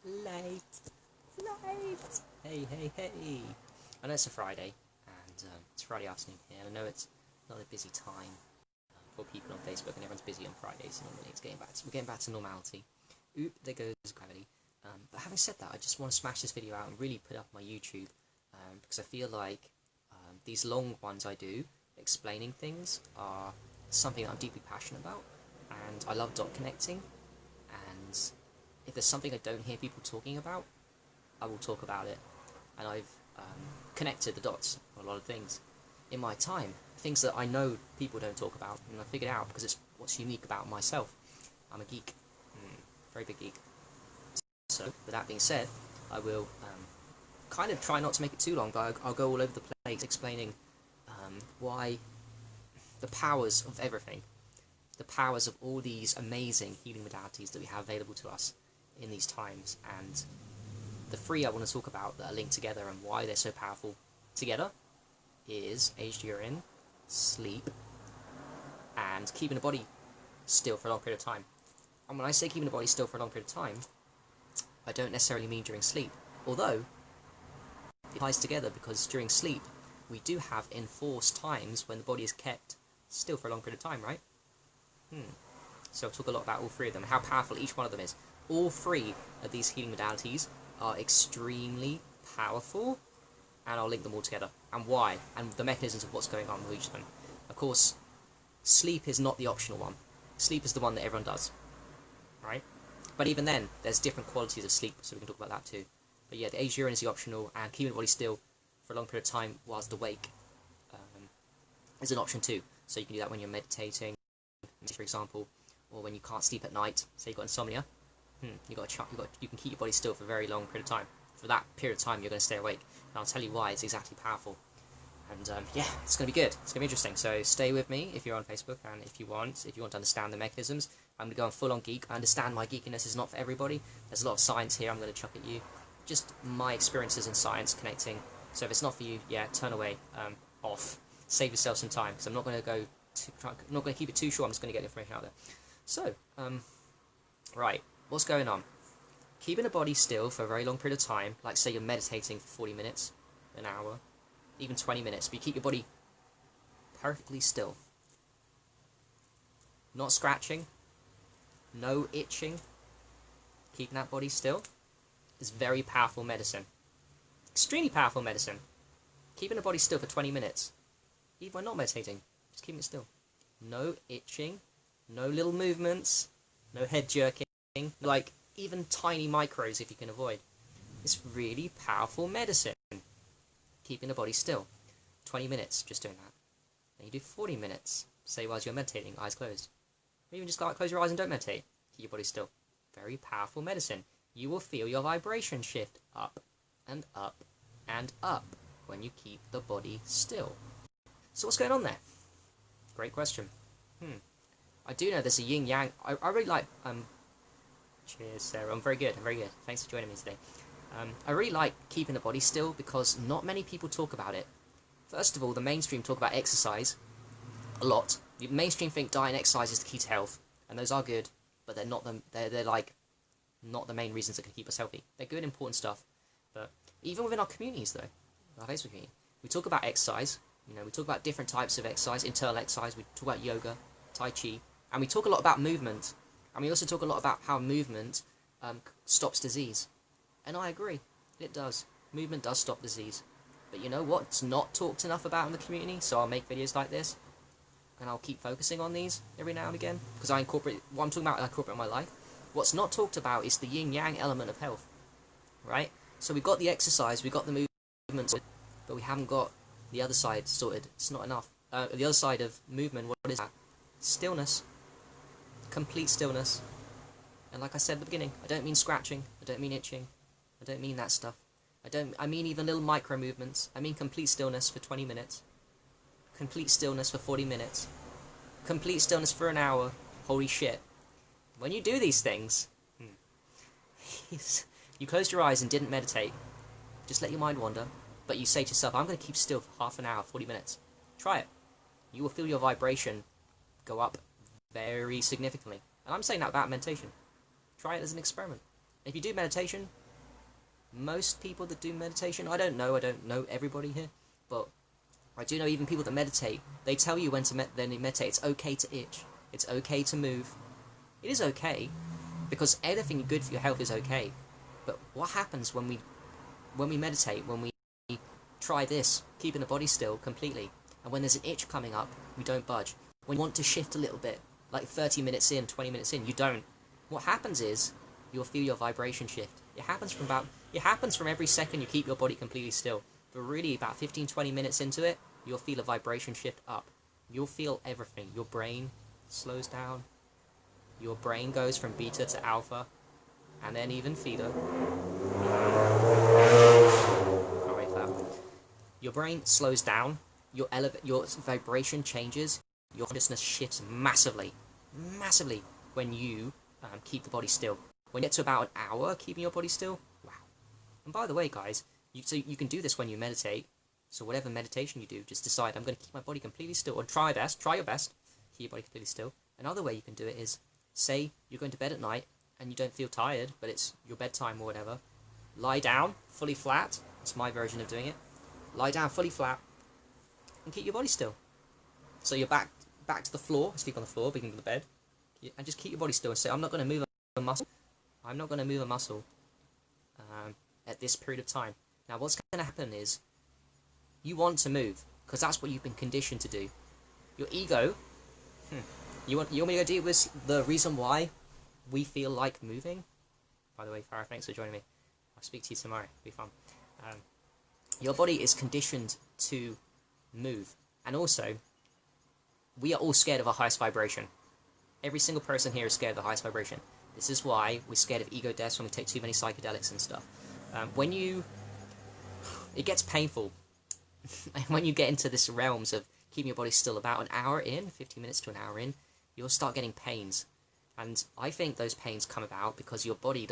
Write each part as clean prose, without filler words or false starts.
Light. Hey, hey, hey. I know it's a Friday, and it's Friday afternoon here, and I know it's not a busy time for people on Facebook, and everyone's busy on Fridays, and normally we're getting back to normality. Oop, there goes gravity. But having said that, I just want to smash this video out and really put it up on my YouTube, because I feel like these long ones I do, explaining things, are something that I'm deeply passionate about, and I love dot connecting, and if there's something I don't hear people talking about, I will talk about it. And I've connected the dots on a lot of things in my time, things that I know people don't talk about, and I figured it out because it's what's unique about myself. I'm a geek, very big geek. So, with that being said, I will kind of try not to make it too long, but I'll go all over the place explaining why the powers of everything, the powers of all these amazing healing modalities that we have available to us in these times, and the three I want to talk about that are linked together and why they're so powerful together is aged urine, sleep, and keeping the body still for a long period of time. And when I say keeping the body still for a long period of time, I don't necessarily mean during sleep, although it ties together because during sleep we do have enforced times when the body is kept still for a long period of time, right? So I'll talk a lot about all three of them, how powerful each one of them is. All three of these healing modalities are extremely powerful, and I'll link them all together, and why, and the mechanisms of what's going on with each of them. Of course, sleep is not the optional one. Sleep is the one that everyone does, right? But even then, there's different qualities of sleep, so we can talk about that too. But yeah, the aged urine is the optional, and keeping the body still for a long period of time whilst awake is an option too. So you can do that when you're meditating, for example, or when you can't sleep at night. Say you've got insomnia, you can keep your body still for a very long period of time. For that period of time, you're going to stay awake, and I'll tell you why it's exactly powerful. And yeah, it's going to be good. It's going to be interesting. So stay with me if you're on Facebook, and if you want to understand the mechanisms, I'm going to go on full-on geek. I understand my geekiness is not for everybody. There's a lot of science here I'm going to chuck at you. Just my experiences in science connecting. So if it's not for you, yeah, turn away, off. Save yourself some time, because I'm not going to keep it too short. I'm just going to get information out there. So, right, what's going on? Keeping the body still for a very long period of time, like say you're meditating for 40 minutes, an hour, even 20 minutes, but you keep your body perfectly still. Not scratching, no itching, keeping that body still is very powerful medicine. Extremely powerful medicine. Keeping the body still for 20 minutes, even when not meditating, just keeping it still. No itching, no little movements, no head jerking, like even tiny micros if you can avoid. It's really powerful medicine. Keeping the body still. 20 minutes, just doing that. Then you do 40 minutes, say whilst you're meditating, eyes closed. Or even just close your eyes and don't meditate. Keep your body still. Very powerful medicine. You will feel your vibration shift up and up and up when you keep the body still. So what's going on there? Great question. I do know there's a yin-yang. I really like... cheers, Sarah. I'm very good. Thanks for joining me today. I really like keeping the body still because not many people talk about it. First of all, the mainstream talk about exercise a lot. The mainstream think diet and exercise is the key to health, and those are good, but they're not they're like not the main reasons that can keep us healthy. They're good, important stuff, but even within our communities, though, our Facebook community, we talk about exercise. You know, we talk about different types of exercise, internal exercise. We talk about yoga, tai chi, and we talk a lot about movement. And we also talk a lot about how movement stops disease. And I agree, it does. Movement does stop disease. But you know what's not talked enough about in the community? So I'll make videos like this, and I'll keep focusing on these every now and again, because I incorporate what I'm talking about. I incorporate in my life. What's not talked about is the yin-yang element of health, right? So we've got the exercise, we've got the movement, but we haven't got the other side sorted. It's not enough. The other side of movement, what is that? Stillness. Complete stillness. And like I said at the beginning, I don't mean scratching, I don't mean itching, I don't mean that stuff. I mean even little micro movements. I mean complete stillness for 20 minutes. Complete stillness for 40 minutes. Complete stillness for an hour. Holy shit. When you do these things, you closed your eyes and didn't meditate, just let your mind wander, but you say to yourself, I'm going to keep still for half an hour, 40 minutes. Try it. You will feel your vibration go up very significantly. And I'm saying that about meditation. Try it as an experiment. If you do meditation, most people that do meditation, I don't know everybody here, but I do know even people that meditate, they tell you when they meditate, it's okay to itch, it's okay to move. It is okay, because anything good for your health is okay. But what happens when we meditate, when we try this, keeping the body still completely, and when there's an itch coming up, we don't budge. When you want to shift a little bit, like 30 minutes in, 20 minutes in, you don't. What happens is, you'll feel your vibration shift. It happens from every second you keep your body completely still. But really, about 15-20 minutes into it, you'll feel a vibration shift up. You'll feel everything. Your brain slows down. Your brain goes from beta to alpha, and then even theta. Can't wait for that. Your brain slows down. Your vibration changes. Your consciousness shifts massively when you keep the body still. When you get to about an hour keeping your body still, wow. And by the way, guys, so you can do this when you meditate. So whatever meditation you do, just decide, I'm going to keep my body completely still, or try your best, keep your body completely still. Another way you can do it is, say you're going to bed at night, and you don't feel tired, but it's your bedtime or whatever. Lie down, fully flat. It's my version of doing it. Lie down fully flat, and keep your body still. So you're back to the floor, sleep on the floor, beginning of the bed, and just keep your body still and say, I'm not going to move a muscle. I'm not going to move a muscle at this period of time. Now what's going to happen is, you want to move, because that's what you've been conditioned to do. Your ego, you want me to go deal with the reason why we feel like moving? By the way, Farah, thanks for joining me. I'll speak to you tomorrow, it'll be fun. Your body is conditioned to move, and also, we are all scared of our highest vibration. Every single person here is scared of the highest vibration. This is why we're scared of ego deaths when we take too many psychedelics and stuff. It gets painful. When you get into this realms of keeping your body still about an hour in, 15 minutes to an hour in, you'll start getting pains. And I think those pains come about because your body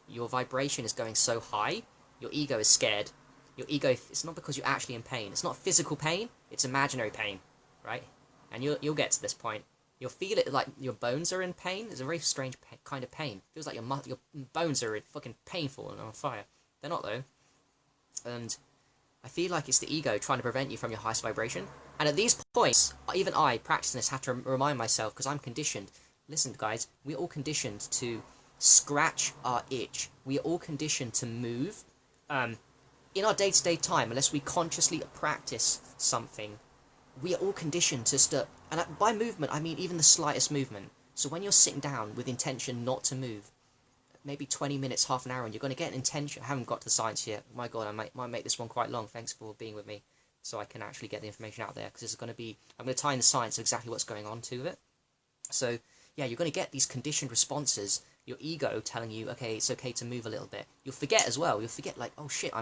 your vibration is going so high, your ego is scared. Your ego, it's not because you're actually in pain. It's not physical pain, it's imaginary pain, right? And you'll get to this point. You'll feel it like your bones are in pain. It's a very strange kind of pain. It feels like your bones are fucking painful and on fire. They're not, though. And I feel like it's the ego trying to prevent you from your highest vibration. And at these points, even I, practicing this, have to remind myself, because I'm conditioned. Listen, guys, we're all conditioned to scratch our itch. We are all conditioned to move. In our day-to-day time, unless we consciously practice something, we are all conditioned to and by movement, I mean even the slightest movement. So when you're sitting down with intention not to move, maybe 20 minutes, half an hour, and you're going to get an intention. I haven't got to the science yet. My God, I might make this one quite long. Thanks for being with me, so I can actually get the information out there, because this is going to be, I'm going to tie in the science of exactly what's going on to it. So yeah, you're going to get these conditioned responses. Your ego telling you, okay, it's okay to move a little bit. You'll forget as well. You'll forget, like, oh shit,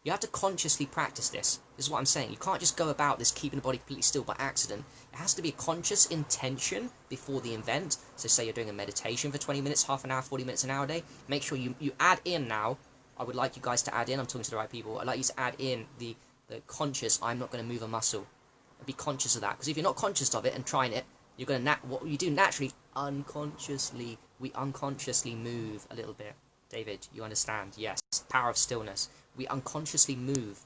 you have to consciously practice this. This is what I'm saying. You can't just go about this keeping the body completely still by accident. It has to be a conscious intention before the event. So say you're doing a meditation for 20 minutes, half an hour, 40 minutes, an hour a day. Make sure you add in now. I would like you guys to add in. I'm talking to the right people. I'd like you to add in the conscious, I'm not going to move a muscle. Be conscious of that. Because if you're not conscious of it and trying it, you're going to, what you do naturally, unconsciously, we unconsciously move a little bit. David, you understand? Yes. Power of stillness. We unconsciously move.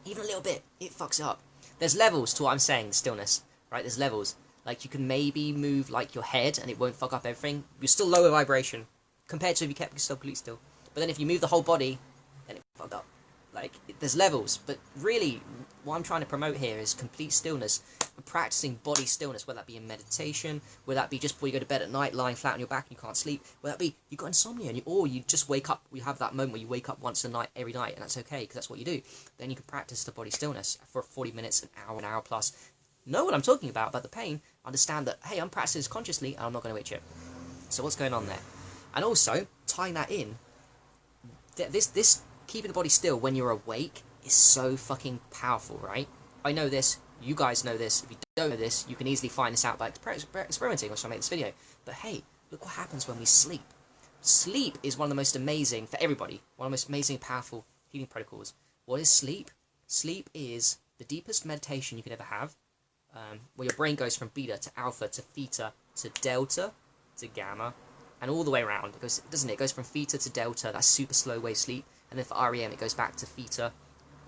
Even a little bit, it fucks up. There's levels to what I'm saying, stillness, right? There's levels. Like, you can maybe move, like, your head, and it won't fuck up everything. You're still lower vibration, compared to if you kept yourself completely still. But then if you move the whole body, then it fucked up. Like, there's levels. But really, what I'm trying to promote here is complete stillness. Practicing body stillness, whether that be in meditation, whether that be just before you go to bed at night, lying flat on your back and you can't sleep, whether that be you've got insomnia, or you just wake up, you have that moment where you wake up once a night, every night, and that's okay, because that's what you do. Then you can practice the body stillness for 40 minutes, an hour plus. Know what I'm talking about the pain, understand that, hey, I'm practicing this consciously, and I'm not going to itch it. So what's going on there? And also, tying that in, this keeping the body still when you're awake is so fucking powerful, right? I know this. You guys know this. If you don't know this, you can easily find this out by experimenting, which I made this video. But hey, look what happens when we sleep. Sleep is one of the most amazing, for everybody, one of the most amazing, powerful healing protocols. What is sleep? Sleep is the deepest meditation you could ever have, where your brain goes from beta to alpha to theta to delta to gamma and all the way around. It goes, doesn't it? It goes from theta to delta, that's super slow wave sleep, and then for REM it goes back to theta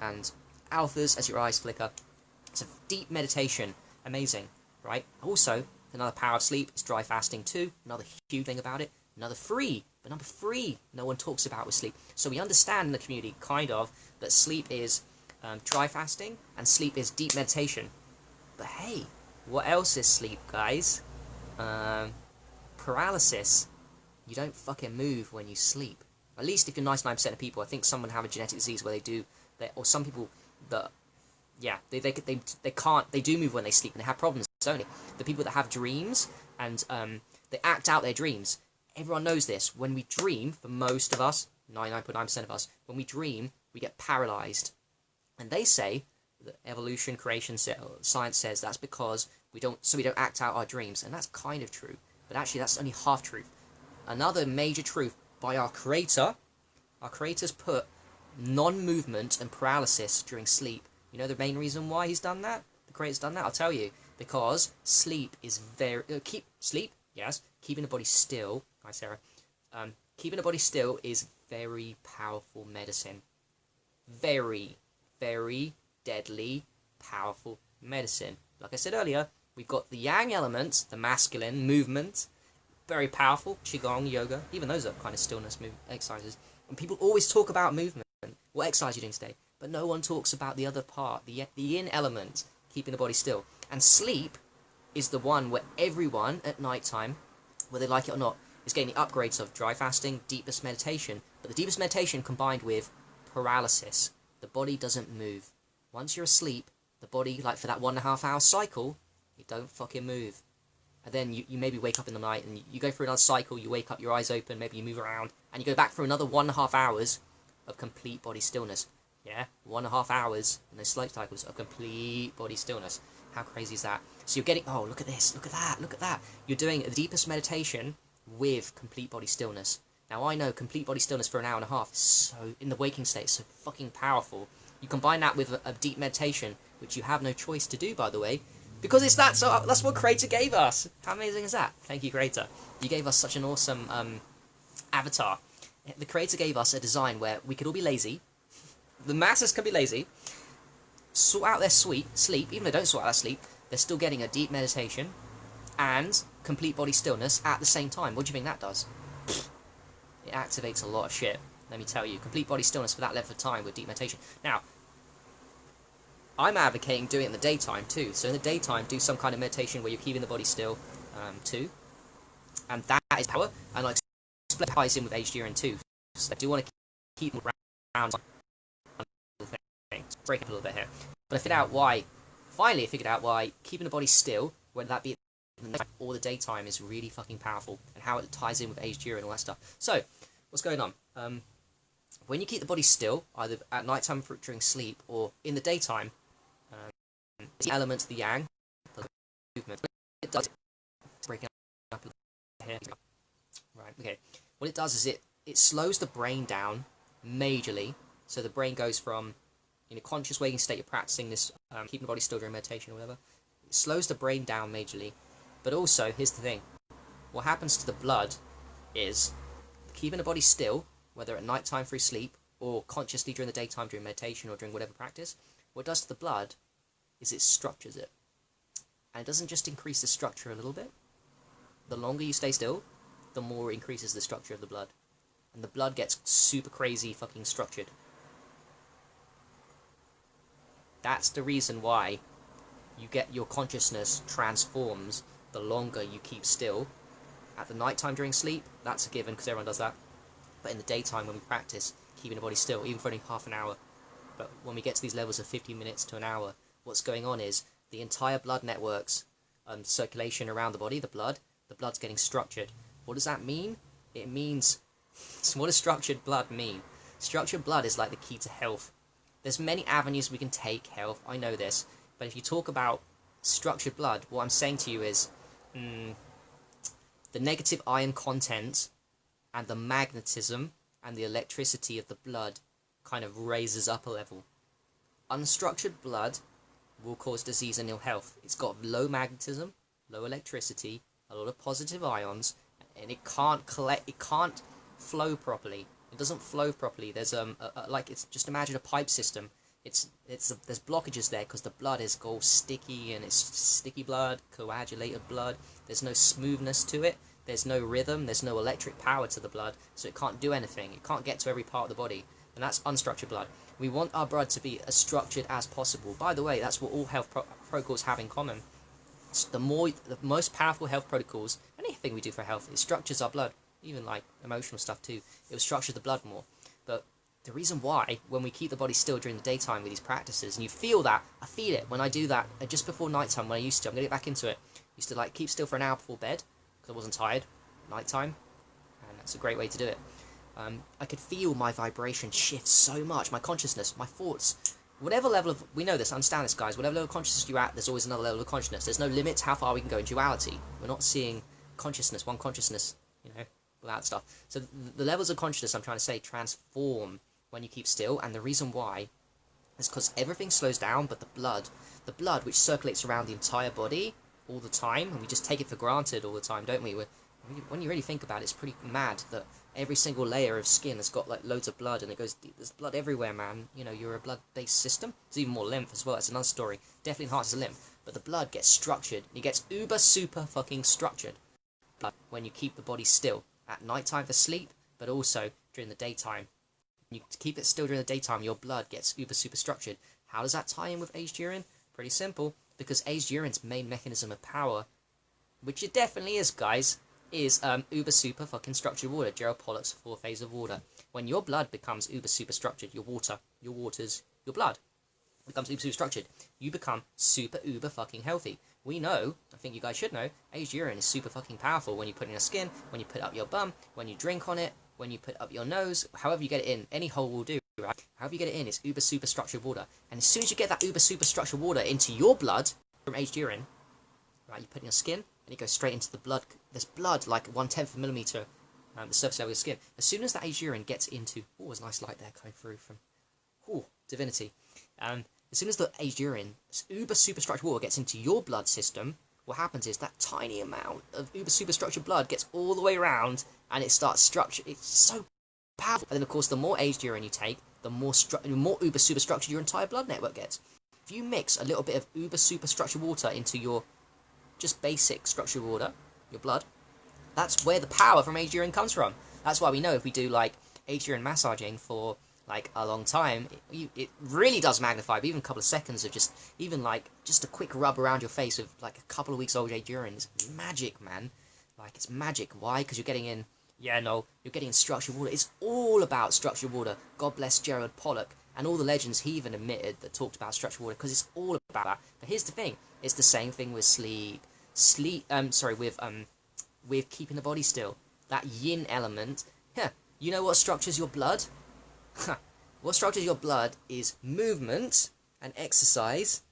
and alphas as your eyes flicker. It's a deep meditation, amazing, right? Also, another power of sleep is dry fasting too, another huge thing about it. Another three, but number three, no one talks about with sleep. So we understand in the community, kind of, that sleep is dry fasting and sleep is deep meditation. But hey, what else is sleep, guys? Paralysis. You don't fucking move when you sleep. At least if you're 99% of people. I think someone have a genetic disease where they do, or some people that, yeah, they can't, they do move when they sleep and they have problems. It's only the people that have dreams and they act out their dreams. Everyone knows this. When we dream, for most of us, 99.9% of us, when we dream, we get paralyzed. And they say that evolution, creation, science says that's because we don't act out our dreams. And that's kind of true. But actually, that's only half truth. Another major truth by our creator, our creator's put non-movement and paralysis during sleep. You know the main reason why he's done that? The creator's done that? I'll tell you. Because sleep is very... yes, keeping the body still. Hi, Sarah. Keeping the body still is very powerful medicine. Very, very deadly, powerful medicine. Like I said earlier, we've got the yang element, the masculine movement, very powerful, qigong, yoga, even those are kind of stillness exercises. And people always talk about movement. What exercise are you doing today? But no one talks about the other part, the yin element, keeping the body still. And sleep is the one where everyone at night time, whether they like it or not, is getting the upgrades of dry fasting, deepest meditation. But the deepest meditation combined with paralysis. The body doesn't move. Once you're asleep, the body, like for that 1.5 hour cycle, you don't fucking move. And then you maybe wake up in the night and you go through another cycle, you wake up, your eyes open, maybe you move around, and you go back for another 1.5 hours of complete body stillness. Yeah? 1.5 hours in those sleep cycles of complete body stillness. How crazy is that? So you're getting, oh, look at this, look at that, look at that. You're doing the deepest meditation with complete body stillness. Now I know complete body stillness for 1.5 hours is so, in the waking state, so fucking powerful. You combine that with a deep meditation, which you have no choice to do, by the way, because it's that, so that's what Creator gave us. How amazing is that? Thank you, Creator. You gave us such an awesome avatar. The Creator gave us a design where we could all be lazy. The masses can be lazy, sort out their sleep, even if they don't sort out their sleep, they're still getting a deep meditation and complete body stillness at the same time. What do you think that does? It activates a lot of shit, let me tell you. Complete body stillness for that length of time with deep meditation. Now, I'm advocating doing it in the daytime too. So in the daytime, do some kind of meditation where you're keeping the body still too. And that is power. And like split ties in with HDRN too. So I do want to keep them around. Break up a little bit here. But I figured out why. Finally, I figured out why keeping the body still, whether that be in the night or the daytime, is really fucking powerful, and how it ties in with HDRN and all that stuff. So, what's going on? When you keep the body still, either at night time during sleep or in the daytime, the element of the yang, the movement, it does breaking up a little here. Right. Okay. What it does is it slows the brain down majorly, so the brain goes from, in a conscious waking state, you're practicing this, keeping the body still during meditation or whatever. It slows the brain down majorly. But also, here's the thing. What happens to the blood is, keeping the body still, whether at night time through sleep, or consciously during the daytime during meditation or during whatever practice, what it does to the blood is it structures it. And it doesn't just increase the structure a little bit. The longer you stay still, the more it increases the structure of the blood. And the blood gets super crazy fucking structured. That's the reason why you get your consciousness transforms the longer you keep still. At the night time during sleep, that's a given because everyone does that. But in the daytime when we practice keeping the body still, even for only half an hour, but when we get to these levels of 15 minutes to an hour, what's going on is the entire blood networks, circulation around the body, the blood's getting structured. What does that mean? It means, what does structured blood mean? Structured blood is like the key to health. There's many avenues we can take health, I know this, but if you talk about structured blood, what I'm saying to you is the negative ion content and the magnetism and the electricity of the blood kind of raises up a level. Unstructured blood will cause disease and ill health. It's got low magnetism, low electricity, a lot of positive ions, and it can't collect, it can't flow properly. It doesn't flow properly. There's like, it's just imagine a pipe system. There's blockages there because the blood is all sticky, and it's sticky blood, coagulated blood. There's no smoothness to it. There's no rhythm. There's no electric power to the blood, so it can't do anything. It can't get to every part of the body, and that's unstructured blood. We want our blood to be as structured as possible. By the way, that's what all health protocols have in common. The most powerful health protocols, anything we do for health, it structures our blood. Even like emotional stuff too, it will structure the blood more. But the reason why, when we keep the body still during the daytime with these practices, and you feel that, I feel it when I do that just before nighttime. When I used to, I'm gonna get back into it. Used to like keep still for an hour before bed because I wasn't tired. Nighttime, and that's a great way to do it. I could feel my vibration shift so much, my consciousness, my thoughts, whatever level of, we know this, understand this guys, whatever level of consciousness you're at, there's always another level of consciousness. There's no limit to how far we can go in duality. We're not seeing consciousness, one consciousness, you know, without stuff. So the levels of consciousness, I'm trying to say, transform when you keep still, and the reason why is because everything slows down, but the blood which circulates around the entire body all the time, and we just take it for granted all the time, don't we? When you really think about it, it's pretty mad that every single layer of skin has got like loads of blood, and it goes deep. There's blood everywhere, man. You know, you're a blood-based system. There's even more lymph as well. That's another story. Definitely enhances the lymph, but the blood gets structured. It gets uber super fucking structured when you keep the body still at nighttime for sleep, but also during the daytime. You keep it still during the daytime, your blood gets uber super structured. How does that tie in with aged urine? Pretty simple, because aged urine's main mechanism of power, which it definitely is, guys, is uber super fucking structured water. Gerald Pollack's 4 phase of water. When your blood becomes uber super structured, your blood becomes uber super structured, you become super uber fucking healthy. We know, I think you guys should know, aged urine is super fucking powerful when you put it in your skin, when you put it up your bum, when you drink on it, when you put it up your nose, however you get it in. Any hole will do, right? However you get it in, it's uber super structured water. And as soon as you get that uber super structured water into your blood from aged urine, right, you put it in your skin, and it goes straight into the blood. There's blood like 1/10 of a millimeter, the surface level of your skin. As soon as that aged urine gets into, oh, there's a nice light there coming through from, divinity. As soon as the aged urine, uber super structured water gets into your blood system, what happens is that tiny amount of uber super structured blood gets all the way around, and it starts structure. It's so powerful. And then of course, the more aged urine you take, the more uber super structured your entire blood network gets. If you mix a little bit of uber super structured water into your just basic structured water, your blood, that's where the power from aged urine comes from. That's why we know if we do like aged urine massaging for like a long time, it really does magnify. But even a couple of seconds of just a quick rub around your face with like a couple of weeks old aged urine is magic, man. Like, it's magic. Why? Because you're getting in, you're getting in structured water. It's all about structured water. God bless Gerald Pollack and all the legends he even admitted that talked about structured water, because it's all about that. But here's the thing: it's the same thing with with keeping the body still. That yin element. You know what structures your blood? What structures your blood is movement and exercise,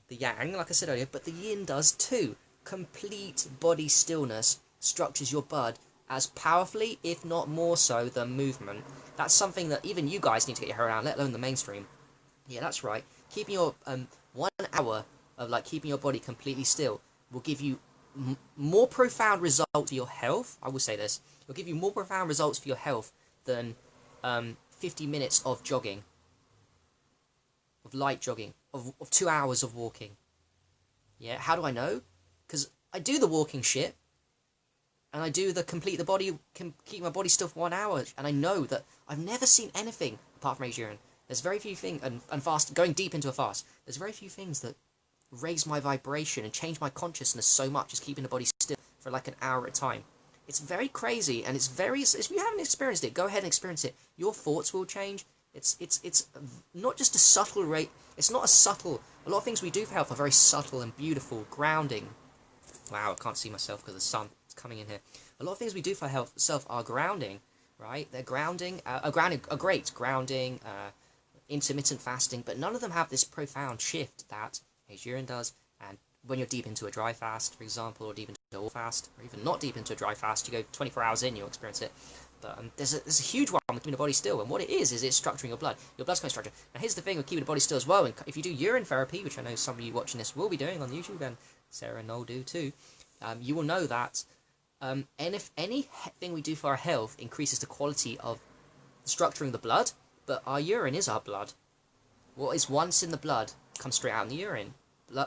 the yang, like I said earlier, but the yin does too. Complete body stillness structures your blood as powerfully, if not more so, than movement. That's something that even you guys need to get your head around, let alone the mainstream. Yeah, that's right. Keeping your 1 hour of like keeping your body completely still will give you more profound results for your health. I will say this: it will give you more profound results for your health than 50 minutes of jogging, of light jogging, of 2 hours of walking. Yeah, how do I know? Because I do the walking shit, and I do the keep my body still for 1 hour, and I know that I've never seen anything apart from aged urine. There's very few things, and fast, going deep into a fast, there's very few things that raise my vibration and change my consciousness so much as keeping the body still for like an hour at a time. It's very crazy, and if you haven't experienced it, go ahead and experience it. Your thoughts will change. It's not just a subtle rate. It's not a subtle. A lot of things we do for health are very subtle and beautiful. Grounding. Wow, I can't see myself because the sun is coming in here. A lot of things we do for health itself are grounding, right? They're grounding. Great grounding. Intermittent fasting, but none of them have this profound shift that aged urine does. And when you're deep into a dry fast, for example, or deep into a fast, or even not deep into a dry fast, you go 24 hours in, you'll experience it. But there's a huge one with keeping the body still, and what it is it's structuring your blood. Your blood's going to structure. Now here's the thing with keeping the body still as well, and if you do urine therapy, which I know some of you watching this will be doing on YouTube, and Sarah and Noel do too, you will know that And if anything we do for our health increases the quality of structuring the blood, but our urine is our blood. What is once in the blood comes straight out in the urine.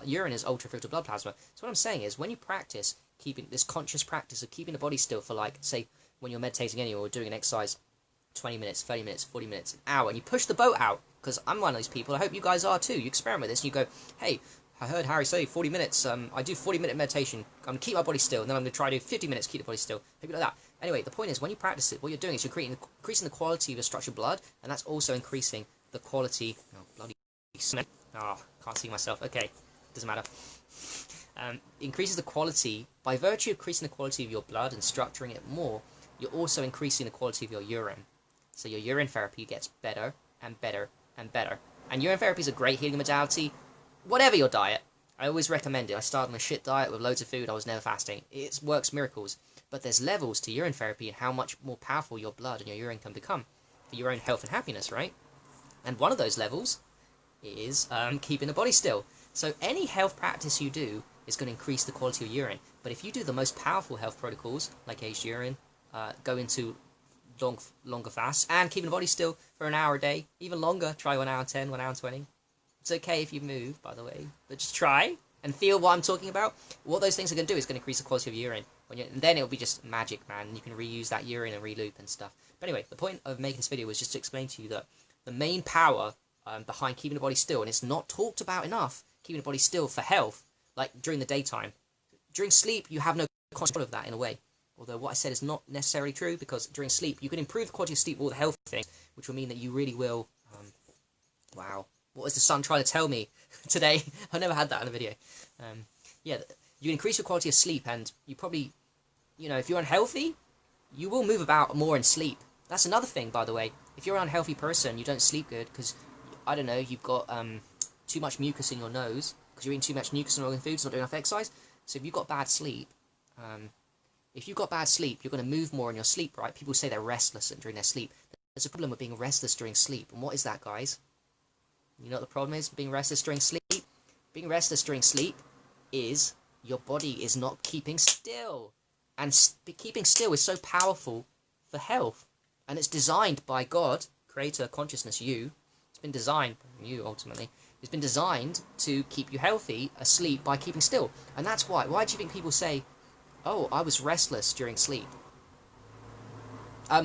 Urine is ultrafiltered blood plasma. So what I'm saying is, when you practice keeping this conscious practice of keeping the body still for, like, say, when you're meditating anyway, or doing an exercise, 20 minutes, 30 minutes, 40 minutes, an hour, and you push the boat out, because I'm one of those people, I hope you guys are too, you experiment with this, and you go, hey, I heard Harry say 40 minutes, I do 40-minute meditation, I'm going to keep my body still, and then I'm going to try to do 50 minutes, keep the body still, maybe like that. Anyway, the point is, when you practice it, what you're doing is you're increasing the quality of your structured blood, and that's also increasing the quality, oh, bloody cement, oh, can't see myself, okay, doesn't matter. Increases the quality, by virtue of increasing the quality of your blood and structuring it more, you're also increasing the quality of your urine. So your urine therapy gets better and better and better. And urine therapy is a great healing modality, whatever your diet. I always recommend it. I started on a shit diet with loads of food, I was never fasting. It works miracles. But there's levels to urine therapy and how much more powerful your blood and your urine can become for your own health and happiness, right? And one of those levels is keeping the body still. So any health practice you do is going to increase the quality of urine. But if you do the most powerful health protocols, like aged urine, go into longer fasts, and keeping the body still for an hour a day, even longer, try 1 hour 10, 1 hour 20. It's okay if you move, by the way, but just try and feel what I'm talking about. What those things are going to do is going to increase the quality of urine. And then it'll be just magic, man. You can reuse that urine and reloop and stuff. But anyway, the point of making this video was just to explain to you that the main power behind keeping the body still, and it's not talked about enough, keeping the body still for health, like during the daytime. During sleep, you have no control of that in a way. Although what I said is not necessarily true, because during sleep, you can improve the quality of sleep with all the health things, which will mean that you really will... wow. What was the sun trying to tell me today? I've never had that in a video. Yeah, you increase your quality of sleep, and you probably... You know, if you're unhealthy, you will move about more in sleep. That's another thing, by the way. If you're an unhealthy person, you don't sleep good, because, I don't know, you've got too much mucus in your nose, because you're eating too much mucus and oily foods, not doing enough exercise. So if you've got bad sleep... if you've got bad sleep, you're going to move more in your sleep, right? People say they're restless during their sleep. There's a problem with being restless during sleep. And what is that, guys? You know what the problem is being restless during sleep? Being restless during sleep is your body is not keeping still. And keeping still is so powerful for health. And it's designed by God, creator, consciousness, you. It's been designed, you ultimately. It's been designed to keep you healthy, asleep, by keeping still. And that's why. Why do you think people say... Oh, I was restless during sleep.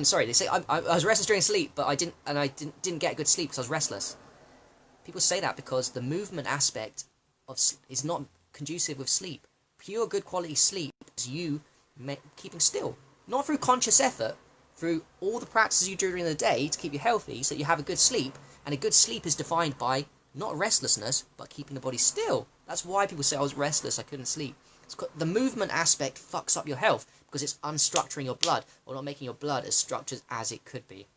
Sorry, they say I was restless during sleep, but I didn't get good sleep because I was restless. People say that because the movement aspect of is not conducive with sleep. Pure good quality sleep is you keeping still, not through conscious effort, through all the practices you do during the day to keep you healthy, so that you have a good sleep. And a good sleep is defined by not restlessness, but keeping the body still. That's why people say I was restless, I couldn't sleep. The movement aspect fucks up your health because it's unstructuring your blood, or not making your blood as structured as it could be,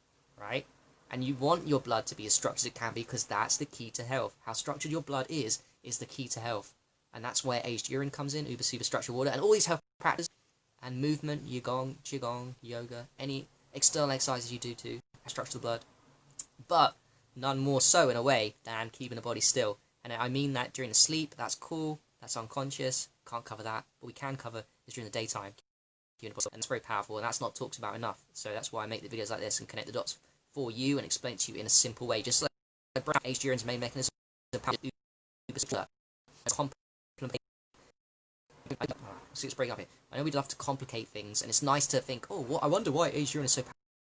right? And you want your blood to be as structured as it can be, because that's the key to health. How structured your blood is the key to health. And that's where aged urine comes in, uber super structured water, and all these health practices, and movement, qigong, yoga, any external exercises you do to structure the blood. But none more so, in a way, than keeping the body still. And I mean that during the sleep, that's cool, that's unconscious, can't cover that, but we can cover is during the daytime. And it's very powerful, and that's not talked about enough. So that's why I make the videos like this and connect the dots for you and explain it to you in a simple way. Just like aged urine's main mechanism see, it's breaking up here. I know we'd love to complicate things, and it's nice to think, oh, what? I wonder why aged urine is so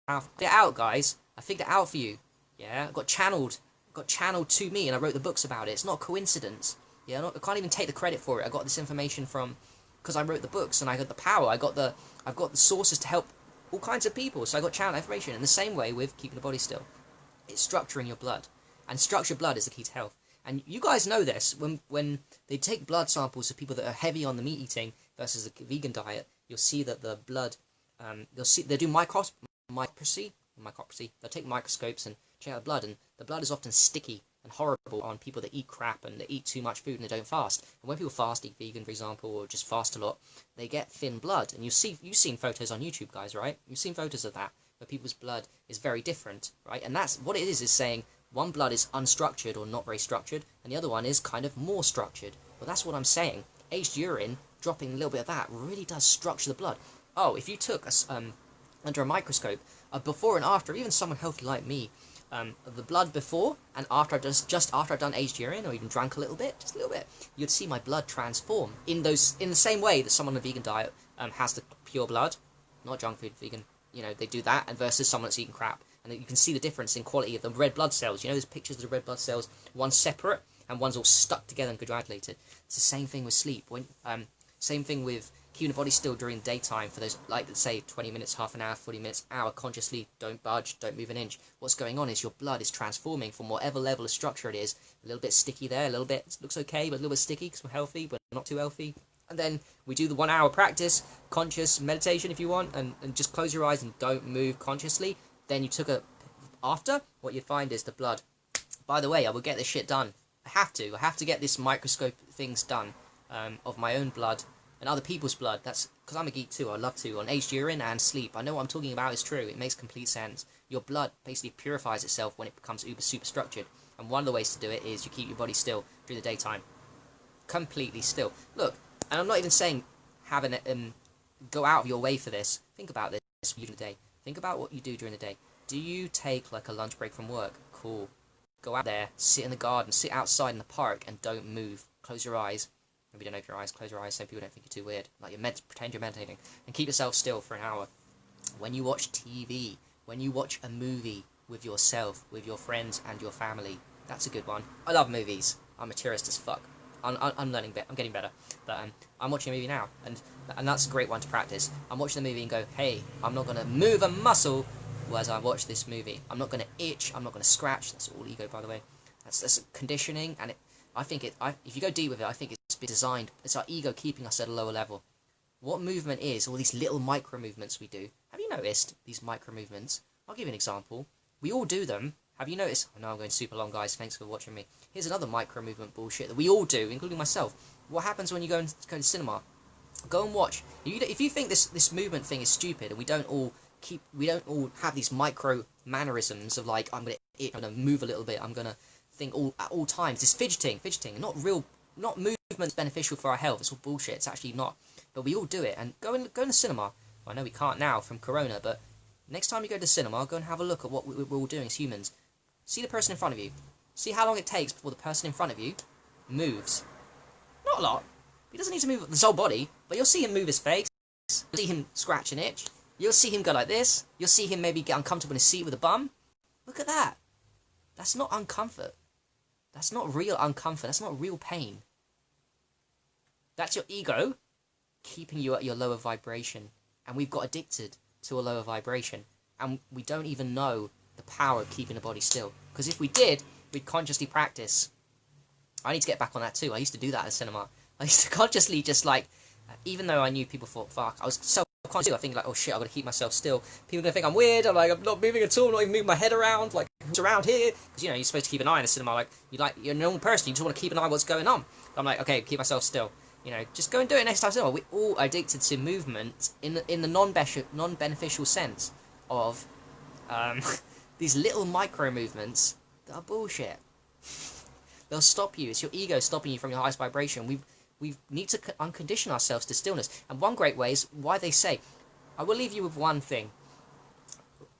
powerful. Get it out, guys. I figured it out for you. Yeah, got channeled to me, and I wrote the books about it. It's not a coincidence. Yeah, I can't even take the credit for it. I got this information from because I wrote the books, and I got the power. I've got the sources to help all kinds of people. So I got channeled information. In the same way with keeping the body still, it's structuring your blood, and structured blood is the key to health. And you guys know this when they take blood samples of people that are heavy on the meat eating versus the vegan diet. You'll see that the blood, they do micropsy. They'll take microscopes and check out the blood, and the blood is often sticky and horrible on people that eat crap and they eat too much food and they don't fast. And when people fast, eat vegan, for example, or just fast a lot, they get thin blood. And you've seen photos on YouTube, guys, right? You've seen photos of that, where people's blood is very different, right? And that's what it is saying one blood is unstructured or not very structured, and the other one is kind of more structured. Well, that's what I'm saying. Aged urine, dropping a little bit of that, really does structure the blood. oh, if you took under a microscope a before and after, even someone healthy like me, the blood before and after just after I've done aged urine or even drank a little bit, just a little bit, you'd see my blood transform in the same way that someone on a vegan diet has the pure blood, not junk food, vegan. You know, they do that, and versus someone that's eating crap, and you can see the difference in quality of the red blood cells. You know, there's pictures of the red blood cells, one's separate and one's all stuck together and congratulated. It's the same thing with sleep. Same thing with keeping the body still during the daytime for those, like, let's say 20 minutes, half an hour, 40 minutes, hour, consciously, don't budge, don't move an inch. What's going on is your blood is transforming from whatever level of structure it is. A little bit sticky there, a little bit, looks okay, but a little bit sticky because we're healthy, but not too healthy. And then we do the 1 hour practice, conscious meditation if you want, and just close your eyes and don't move consciously. Then you took after, what you find is the blood. By the way, I will get this shit done. I have to get this microscope things done, of my own blood and other people's blood. That's because I'm a geek too. I love to, on aged urine and sleep. I know what I'm talking about is true. It makes complete sense. Your blood basically purifies itself when it becomes super structured. And one of the ways to do it is you keep your body still during the daytime. Completely still. Look, and I'm not even saying having go out of your way for this. Think about this during the day. Think about what you do during the day. Do you take like a lunch break from work? Cool. Go out there, sit in the garden, sit outside in the park, and don't move. Close your eyes. Maybe don't open your eyes, close your eyes, so people don't think you're too weird. Like pretend you're meditating. And keep yourself still for an hour. When you watch TV, when you watch a movie with yourself, with your friends and your family, that's a good one. I love movies. I'm a tourist as fuck. I'm learning a bit. I'm getting better. But I'm watching a movie now, and that's a great one to practice. I'm watching the movie and go, hey, I'm not going to move a muscle as I watch this movie. I'm not going to itch. I'm not going to scratch. That's all ego, by the way. That's conditioning, and if you go deep with it, I think it's been designed. It's our ego keeping us at a lower level. What movement is all these little micro movements we do? Have you noticed these micro movements? I'll give you an example. We all do them. Have you noticed? I know I'm going super long, guys. Thanks for watching me. Here's another micro movement bullshit that we all do, including myself. What happens when you go to cinema? Go and watch. If you think this movement thing is stupid, and we don't all have these micro mannerisms of like I'm gonna move a little bit. I'm gonna think at all times. This fidgeting, not movement's beneficial for our health. It's all bullshit. It's actually not. But we all do it. And go in the cinema. Well, I know we can't now from Corona, but next time you go to the cinema, go and have a look at what we're all doing as humans. See the person in front of you. See how long it takes before the person in front of you moves. Not a lot. He doesn't need to move his whole body, but you'll see him move his face. You'll see him scratch an itch. You'll see him go like this. You'll see him maybe get uncomfortable in his seat with a bum. Look at that. That's not uncomfort. That's not real uncomfort. That's not real pain. That's your ego keeping you at your lower vibration. And we've got addicted to a lower vibration. And we don't even know the power of keeping the body still. Because if we did, we'd consciously practice. I need to get back on that too. I used to do that at the cinema. I used to consciously just like, even though I knew people thought, fuck, I was self-conscious. I think like, oh shit, I've got to keep myself still. People are going to think I'm weird. I'm not moving at all. I'm not even moving my head around. Like, it's around here. Because, you're supposed to keep an eye in the cinema. Like, you're a normal person. You just want to keep an eye on what's going on. I'm like, okay, keep myself still. Just go and do it next time cinema. We're all addicted to movement in the non-beneficial sense of these little micro movements that are bullshit. They'll stop you. It's your ego stopping you from your highest vibration. We need to uncondition ourselves to stillness. And one great way is why they say, I will leave you with one thing.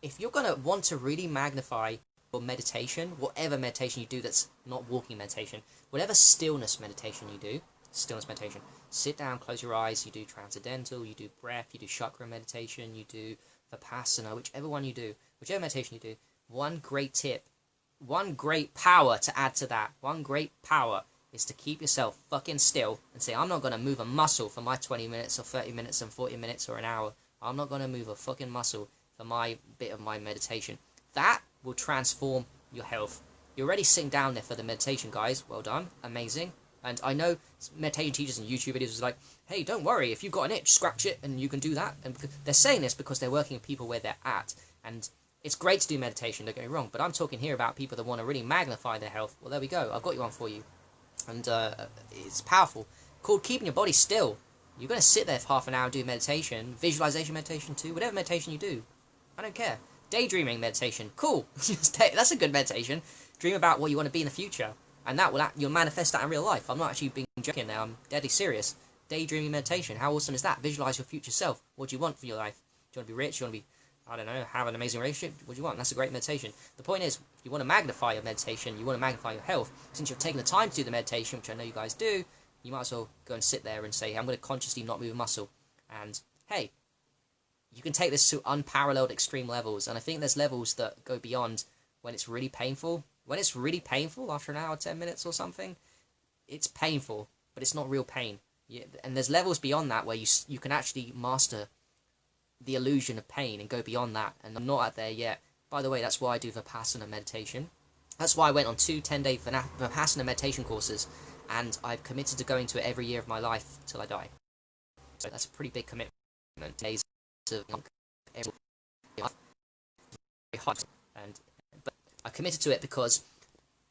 If you're going to want to really magnify your meditation, whatever meditation you do that's not walking meditation, whatever stillness meditation you do, sit down, close your eyes, you do transcendental, you do breath, you do chakra meditation, you do vipassana, whichever one you do, whichever meditation you do, one great tip, one great power to add to that, one great power is to keep yourself fucking still and say, I'm not going to move a muscle for my 20 minutes or 30 minutes and 40 minutes or an hour. I'm not going to move a fucking muscle for my bit of my meditation. That will transform your health. You're already sitting down there for the meditation, guys. Well done. Amazing. And I know meditation teachers and YouTube videos is like, hey, don't worry. If you've got an itch, scratch it and you can do that. And they're saying this because they're working with people where they're at. And it's great to do meditation, don't get me wrong. But I'm talking here about people that want to really magnify their health. Well, there we go. I've got you one for you. And it's powerful. Called keeping your body still. You're going to sit there for half an hour and do meditation, visualization meditation too, whatever meditation you do. I don't care. Daydreaming meditation. Cool. That's a good meditation. Dream about what you want to be in the future. And that will you'll manifest that in real life. I'm not actually being joking now. I'm deadly serious. daydreaming meditation. How awesome is that? Visualize your future self. What do you want for your life? Do you want to be rich? Do you want to be, I don't know, have an amazing relationship? What do you want? That's a great meditation. The point is, you want to magnify your meditation, you want to magnify your health. Since you've taken the time to do the meditation, which I know you guys do, you might as well go and sit there and say, I'm going to consciously not move a muscle. And, hey, you can take this to unparalleled extreme levels. And I think there's levels that go beyond when it's really painful. When it's really painful, after an hour, 10 minutes or something, it's painful, but it's not real pain. And there's levels beyond that where you can actually master the illusion of pain and go beyond that. And I'm not out there yet. By the way, that's why I do Vipassana meditation. That's why I went on 2 10-day Vipassana meditation courses, and I've committed to going to it every year of my life till I die. So that's a pretty big commitment. Days of very hard, but I committed to it because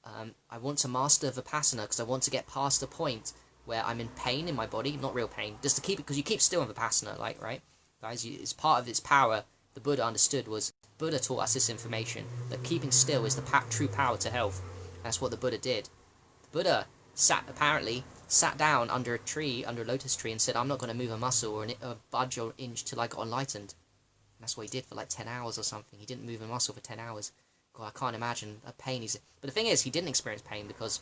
I want to master Vipassana, because I want to get past the point where I'm in pain in my body, not real pain, just to keep it, because you keep still in Vipassana, like, right? Guys, it's part of its power. The Buddha understood was, Buddha taught us this information, that keeping still is the true power to health. That's what the Buddha did. The Buddha apparently sat down under a tree, under a lotus tree, and said, I'm not going to move a muscle or a budge or inch till I got enlightened. And that's what he did for like 10 hours or something. He didn't move a muscle for 10 hours. God, I can't imagine a pain But the thing is, he didn't experience pain because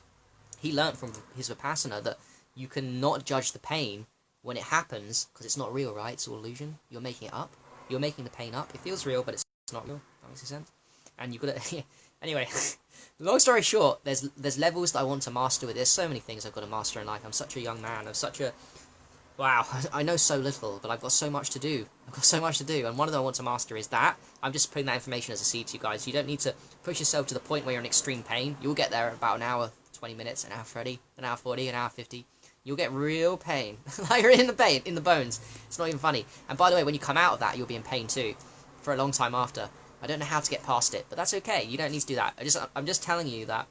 he learned from his Vipassana that you cannot judge the pain when it happens, because it's not real, right? It's all illusion. You're making it up. You're making the pain up. It feels real, but it's not real. That makes sense? And you've got to... Anyway, long story short, there's levels that I want to master with. There's so many things I've got to master in life. I'm such a young man. I'm such a... Wow, I know so little, but I've got so much to do. I've got so much to do, and one of them I want to master is that. I'm just putting that information as a seed to you guys. You don't need to push yourself to the point where you're in extreme pain. You'll get there in about an hour, 20 minutes, an hour 30, an hour 40, an hour 50. You'll get real pain. Like, you're in the pain, in the bones. It's not even funny. And by the way, when you come out of that, you'll be in pain too, for a long time after. I don't know how to get past it, but that's okay. You don't need to do that. I'm just telling you that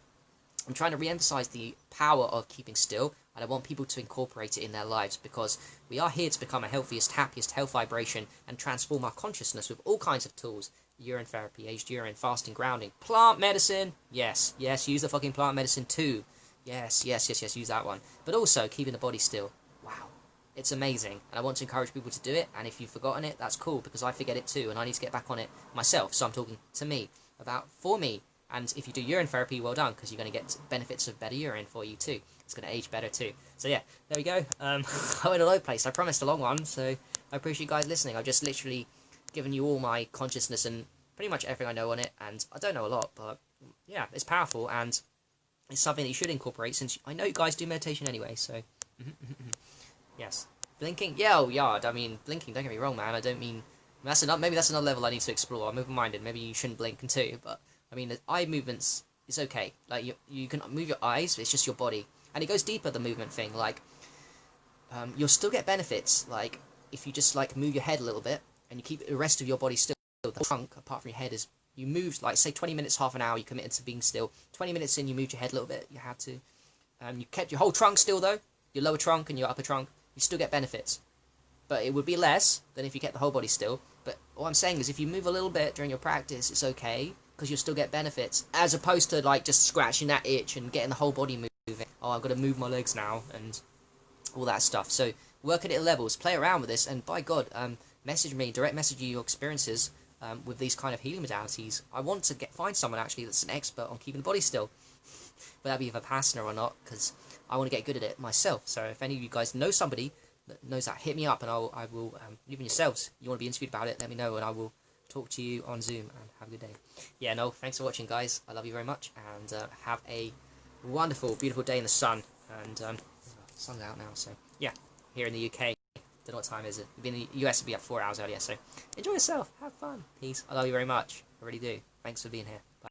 I'm trying to re-emphasize the power of keeping still, and I want people to incorporate it in their lives, because we are here to become a healthiest, happiest health vibration and transform our consciousness with all kinds of tools. Urine therapy, aged urine, fasting, grounding, plant medicine. Yes, use the fucking plant medicine too. Yes, use that one. But also keeping the body still. Wow. It's amazing, and I want to encourage people to do it, and if you've forgotten it, that's cool, because I forget it too, and I need to get back on it myself, so I'm talking to me, for me. And if you do urine therapy, well done, because you're going to get benefits of better urine for you too. It's going to age better too. So yeah, there we go. I went all over the place. I promised a long one, so I appreciate you guys listening. I've just literally given you all my consciousness and pretty much everything I know on it, and I don't know a lot, but yeah, it's powerful, and it's something that you should incorporate, since I know you guys do meditation anyway, so... Yes. Blinking? Yeah, oh, yeah, I mean, blinking, don't get me wrong, man, I don't mean... maybe that's another level I need to explore. I'm open-minded, maybe you shouldn't blink too, but, I mean, the eye movements is okay. Like, you can move your eyes, it's just your body. And it goes deeper, the movement thing, like, you'll still get benefits, like, if you just, like, move your head a little bit, and you keep the rest of your body still. The trunk, apart from your head, is... You moved, like, say 20 minutes, half an hour, you committed to being still. 20 minutes in, you moved your head a little bit, you had to. You kept your whole trunk still, though. Your lower trunk and your upper trunk. You still get benefits. But it would be less than if you kept the whole body still. But what I'm saying is, if you move a little bit during your practice, it's okay, because you'll still get benefits. As opposed to, like, just scratching that itch and getting the whole body moving. Oh, I've got to move my legs now, and all that stuff. So, work at it at levels. Play around with this, and by God, message me, direct message you your experiences with these kind of healing modalities. I want to find someone actually that's an expert on keeping the body still, whether that be Vipassana or not, because I want to get good at it myself. So if any of you guys know somebody that knows that, hit me up, and I will, even yourselves, you want to be interviewed about it, let me know, and I will talk to you on Zoom, and have a good day. Yeah, no, thanks for watching, guys. I love you very much, and have a wonderful, beautiful day in the sun, and the sun's out now, so yeah, here in the UK. Don't know what time is it. In the US, it'll be at 4 hours earlier, so enjoy yourself, have fun, peace. I love you very much, I really do. Thanks for being here. Bye.